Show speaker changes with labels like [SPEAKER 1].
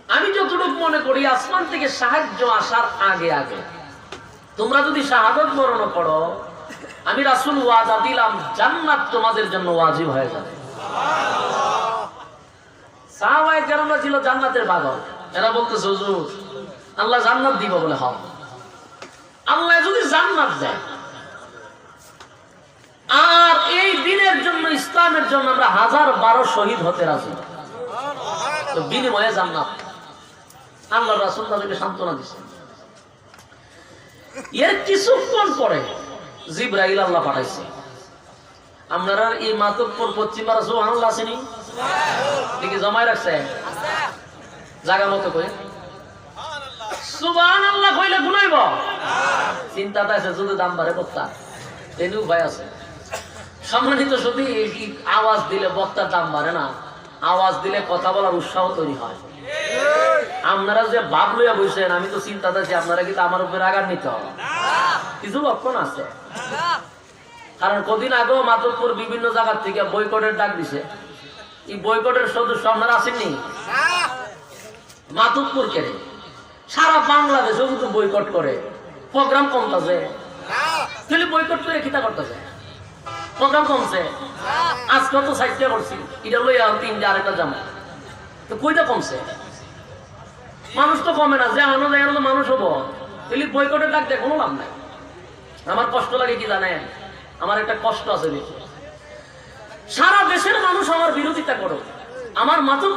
[SPEAKER 1] আমি যতটুকু মনে করি আসমান থেকে সাহায্য আসার আগে আগে তোমরা যদি শাহাদাত বরণ করো, আমি রাসূল ওয়াদা দিলাম জান্নাত তোমাদের জন্য ওয়াজিব হয়ে যাবে। সাহাবায়ে কেরামরা ছিল জান্নাতের পাগল। এরা বলতেছে হুজুর আল্লাহ জান্নাত দিব বলে, হ্যাঁ আল্লাহ যদি জান্নাত দেয় আর এই দিনের জন্য ইসলামের জন্য আমরা 1012 শহীদ হতে রাজি, তো বিনিময়ে জান্নাত। আল্লাহ রাসূল তাদেরকে সান্ত্বনা দিয়েছেন। এর কিছুক্ষণ পরে জিবরাইল আল্লাহ পাঠাইছে। আপনারা এই মাতব্বর পশ্চিমা সুবহানাল্লাহ আসেনি দেখি জমায় রাখছে জায়গা মতো করে সুবহানাল্লাহ কইলে গুনাইব, চিন্তাটা আছে যদি দাম বাড়ে বক্তা তেনি উপায় আছে। সম্মানিত শুধু আওয়াজ দিলে বক্তার দাম বাড়ে না, আওয়াজ দিলে কথা বলার উৎসাহ তৈরি হয়। আপনারা যে ভাব লইয়া বসেন, আমি তো চিন্তাতে আছি আপনারা কিন্তু আমার উপরে আঘাত নিতে হবে, কিছু লক্ষণ আছে। কারণ কদিন আগেও মাধবপুর বিভিন্ন জায়গা থেকে বয়কটের ডাক দিছে। এই বয়কটের সদস্য আপনারা আসেননি? মাধবপুর কেড়ে সারা বাংলাদেশেও কিন্তু বয়কট করে, প্রোগ্রাম কমতেছে। তাহলে বয়কট করে কিতা করতেছে, প্রোগ্রাম কমছে। আজকে তো 60টা করছি, এটা লইয়া 3টা আরেকটা জামা, তো কইটা কমছে? মানুষ তো কমে না, যে আনো যায় তো মানুষ হবো। তাহলে বয়কটের ডাক দেয় কোনো লাভ নাই। আমার কষ্ট লাগে কি জানেন, আমার একটা কষ্ট আছে, সারা দেশের মানুষ আমার বিরোধিতা করো, আমার মাত্র